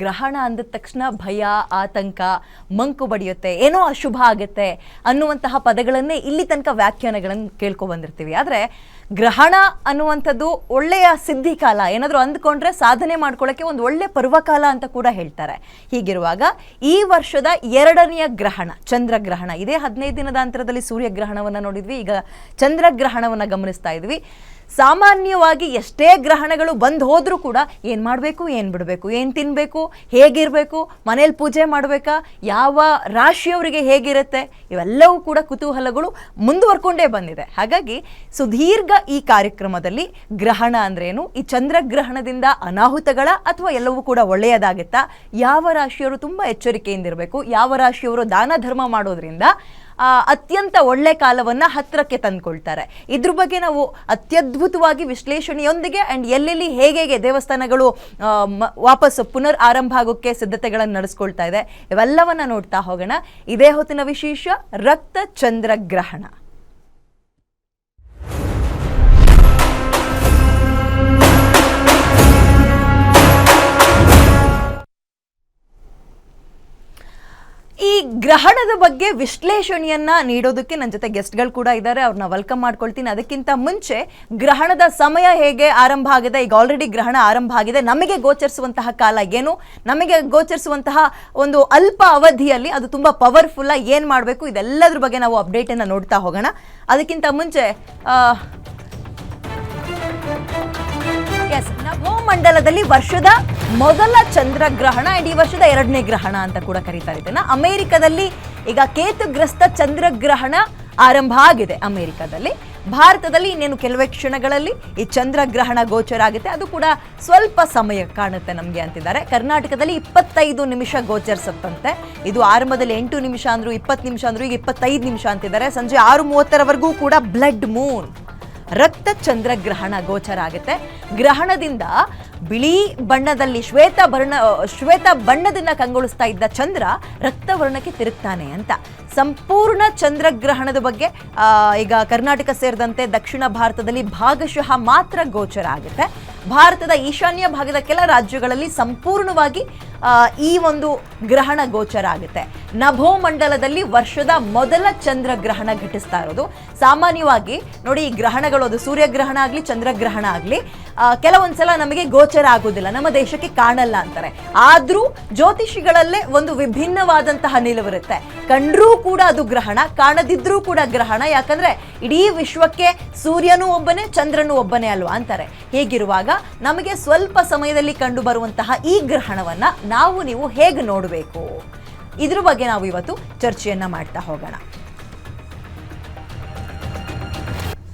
ಗ್ರಹಣ ಅಂದ ತಕ್ಷಣ ಭಯ, ಆತಂಕ, ಮಂಕು ಬಡಿಯುತ್ತೆ, ಏನೋ ಅಶುಭ ಆಗುತ್ತೆ ಅನ್ನುವಂತಹ ಪದಗಳನ್ನೇ ಇಲ್ಲಿ ತನಕ ವ್ಯಾಖ್ಯಾನಗಳನ್ನು ಕೇಳ್ಕೊ ಬಂದಿರ್ತೀವಿ. ಆದರೆ ಗ್ರಹಣ ಅನ್ನುವಂಥದ್ದು ಒಳ್ಳೆಯ ಸಿದ್ಧಿಕಾಲ, ಏನಾದರೂ ಅಂದ್ಕೊಂಡ್ರೆ ಸಾಧನೆ ಮಾಡ್ಕೊಳ್ಳೋಕ್ಕೆ ಒಂದು ಒಳ್ಳೆ ಪರ್ವಕಾಲ ಅಂತ ಕೂಡ ಹೇಳ್ತಾರೆ. ಹೀಗಿರುವಾಗ ಈ ವರ್ಷದ 2ನೇ ಗ್ರಹಣ ಚಂದ್ರಗ್ರಹಣ ಇದೆ. 15 ದಿನದ ಅಂತರದಲ್ಲಿ ಸೂರ್ಯಗ್ರಹಣವನ್ನು ನೋಡಿದ್ವಿ, ಈಗ ಚಂದ್ರಗ್ರಹಣವನ್ನು ಗಮನಿಸ್ತಾ ಇದ್ವಿ. ಸಾಮಾನ್ಯವಾಗಿ ಎಷ್ಟೇ ಗ್ರಹಣಗಳು ಬಂದು ಹೋದರೂ ಕೂಡ ಏನು ಮಾಡಬೇಕು, ಏನು ಬಿಡಬೇಕು, ಏನು ತಿನ್ನಬೇಕು, ಹೇಗಿರಬೇಕು, ಮನೇಲಿ ಪೂಜೆ ಮಾಡಬೇಕಾ, ಯಾವ ರಾಶಿಯವರಿಗೆ ಹೇಗಿರುತ್ತೆ, ಇವೆಲ್ಲವೂ ಕೂಡ ಕುತೂಹಲಗಳು ಮುಂದುವರ್ಕೊಂಡೇ ಬಂದಿದೆ. ಹಾಗಾಗಿ ಸುದೀರ್ಘ ಈ ಕಾರ್ಯಕ್ರಮದಲ್ಲಿ ಗ್ರಹಣ ಅಂದ್ರೇನು, ಈ ಚಂದ್ರಗ್ರಹಣದಿಂದ ಅನಾಹುತಗಳ ಅಥವಾ ಎಲ್ಲವೂ ಕೂಡ ಒಳ್ಳೆಯದಾಗುತ್ತಾ, ಯಾವ ರಾಶಿಯವರು ತುಂಬ ಎಚ್ಚರಿಕೆಯಿಂದಿರಬೇಕು, ಯಾವ ರಾಶಿಯವರು ದಾನ ಧರ್ಮ ಮಾಡೋದ್ರಿಂದ ಅತ್ಯಂತ ಒಳ್ಳೆ ಕಾಲವನ್ನು ಹತ್ತಿರಕ್ಕೆ ತಂದುಕೊಳ್ತಾರೆ, ಇದ್ರ ಬಗ್ಗೆ ನಾವು ಅತ್ಯದ್ಭುತವಾಗಿ ವಿಶ್ಲೇಷಣೆಯೊಂದಿಗೆ ಆ್ಯಂಡ್ ಎಲ್ಲೆಲ್ಲಿ ಹೇಗೆ ದೇವಸ್ಥಾನಗಳು ವಾಪಸ್ ಪುನರ್ ಆರಂಭ ಆಗೋಕ್ಕೆ ಸಿದ್ಧತೆಗಳನ್ನು ನಡೆಸ್ಕೊಳ್ತಾ ಇದೆ, ಇವೆಲ್ಲವನ್ನ ನೋಡ್ತಾ ಹೋಗೋಣ. ಇದೇ ಹೊತ್ತಿನ ವಿಶೇಷ ರಕ್ತ ಚಂದ್ರಗ್ರಹಣ. ಈ ಗ್ರಹಣದ ಬಗ್ಗೆ ವಿಶ್ಲೇಷಣೆಯನ್ನ ನೀಡೋದಕ್ಕೆ ನನ್ನ ಜೊತೆ ಗೆಸ್ಟ್ಗಳು ಕೂಡ ಇದ್ದಾರೆ, ಅವ್ರನ್ನ ವೆಲ್ಕಮ್ ಮಾಡ್ಕೊಳ್ತೀನಿ. ಅದಕ್ಕಿಂತ ಮುಂಚೆ ಗ್ರಹಣದ ಸಮಯ ಹೇಗೆ ಆರಂಭ ಆಗಿದೆ, ಈಗ ಆಲ್ರೆಡಿ ಗ್ರಹಣ ಆರಂಭ ಆಗಿದೆ, ನಮಗೆ ಗೋಚರಿಸುವಂತಹ ಕಾಲ ಏನು, ನಮಗೆ ಗೋಚರಿಸುವಂತಹ ಒಂದು ಅಲ್ಪ ಅವಧಿಯಲ್ಲಿ ಅದು ತುಂಬ ಪವರ್ಫುಲ್ಲ, ಏನು ಮಾಡಬೇಕು, ಇದೆಲ್ಲದ್ರ ಬಗ್ಗೆ ನಾವು ಅಪ್ಡೇಟನ್ನು ನೋಡ್ತಾ ಹೋಗೋಣ. ಅದಕ್ಕಿಂತ ಮುಂಚೆ ನಭೋಮಂಡಲದಲ್ಲಿ ವರ್ಷದ ಮೊದಲ ಚಂದ್ರಗ್ರಹಣ ಅಂಡ್ ಈ ವರ್ಷದ 2ನೇ ಗ್ರಹಣ ಅಂತ ಕೂಡ ಕರೀತಾ ಇದ್ದೇನೆ. ಅಮೆರಿಕದಲ್ಲಿ ಈಗ ಕೇತುಗ್ರಸ್ತ ಚಂದ್ರಗ್ರಹಣ ಆರಂಭ ಆಗಿದೆ ಅಮೆರಿಕದಲ್ಲಿ. ಭಾರತದಲ್ಲಿ ಇನ್ನೇನು ಕೆಲವೇ ಕ್ಷಣಗಳಲ್ಲಿ ಈ ಚಂದ್ರಗ್ರಹಣ ಗೋಚರ ಆಗುತ್ತೆ, ಅದು ಕೂಡ ಸ್ವಲ್ಪ ಸಮಯ ಕಾಣುತ್ತೆ ನಮಗೆ ಅಂತಿದ್ದಾರೆ. ಕರ್ನಾಟಕದಲ್ಲಿ 25 ನಿಮಿಷ ಗೋಚರಿಸುತ್ತಂತೆ. ಇದು ಆರಂಭದಲ್ಲಿ 8 ನಿಮಿಷ ಅಂದ್ರು, 20 ನಿಮಿಷ ಅಂದ್ರು, ಈಗ 25 ನಿಮಿಷ ಅಂತಿದ್ದಾರೆ. ಸಂಜೆ 6:30ವರೆಗೂ ಕೂಡ ಬ್ಲಡ್ ಮೂನ್ ರಕ್ತ ಚಂದ್ರಗ್ರಹಣ ಗೋಚರ ಆಗುತ್ತೆ. ಗ್ರಹಣದಿಂದ ಬಿಳಿ ಬಣ್ಣದಲ್ಲಿ ಶ್ವೇತ ಬಣ್ಣದಿಂದ ಕಂಗೊಳಿಸ್ತಾ ಇದ್ದ ಚಂದ್ರ ರಕ್ತವರ್ಣಕ್ಕೆ ತಿರುಗ್ತಾನೆ ಅಂತ. ಸಂಪೂರ್ಣ ಚಂದ್ರಗ್ರಹಣದ ಬಗ್ಗೆ ಈಗ ಕರ್ನಾಟಕ ಸೇರಿದಂತೆ ದಕ್ಷಿಣ ಭಾರತದಲ್ಲಿ ಭಾಗಶಃ ಮಾತ್ರ ಗೋಚರ ಆಗುತ್ತೆ. ಭಾರತದ ಈಶಾನ್ಯ ಭಾಗದ ಕೆಲ ರಾಜ್ಯಗಳಲ್ಲಿ ಸಂಪೂರ್ಣವಾಗಿ ಈ ಒಂದು ಗ್ರಹಣ ಗೋಚರ ಆಗುತ್ತೆ. ನಭೋಮಂಡಲದಲ್ಲಿ ವರ್ಷದ ಮೊದಲ ಚಂದ್ರಗ್ರಹಣ ಘಟಿಸ್ತಾ ಇರೋದು. ಸಾಮಾನ್ಯವಾಗಿ ನೋಡಿ, ಈ ಗ್ರಹಣಗಳು, ಅದು ಸೂರ್ಯಗ್ರಹಣ ಆಗಲಿ ಚಂದ್ರಗ್ರಹಣ ಆಗಲಿ, ಕೆಲವೊಂದ್ಸಲ ನಮಗೆ ಗೋಚರ ಆಗೋದಿಲ್ಲ, ನಮ್ಮ ದೇಶಕ್ಕೆ ಕಾಣಲ್ಲ ಅಂತಾರೆ. ಆದರೂ ಜ್ಯೋತಿಷಿಗಳಲ್ಲೇ ಒಂದು ವಿಭಿನ್ನವಾದಂತಹ ನಿಲುವಿರುತ್ತೆ. ಕಂಡ್ರೂ ಕೂಡ ಅದು ಗ್ರಹಣ, ಕಾಣದಿದ್ರೂ ಕೂಡ ಗ್ರಹಣ. ಯಾಕಂದ್ರೆ ಇಡೀ ವಿಶ್ವಕ್ಕೆ ಸೂರ್ಯನೂ ಒಬ್ಬನೇ, ಚಂದ್ರನೂ ಒಬ್ಬನೇ ಅಲ್ವಾ ಅಂತಾರೆ. ಹೀಗಿರುವಾಗ ನಮಗೆ ಸ್ವಲ್ಪ ಸಮಯದಲ್ಲಿ ಕಂಡು ಬರುವಂತಹ ಈ ಗ್ರಹಣವನ್ನ ನಾವು ನೀವು ಹೇಗೆ ನೋಡಬೇಕು, ಇದ್ರ ಬಗ್ಗೆ ನಾವು ಇವತ್ತು ಚರ್ಚೆಯನ್ನ ಮಾಡ್ತಾ ಹೋಗೋಣ.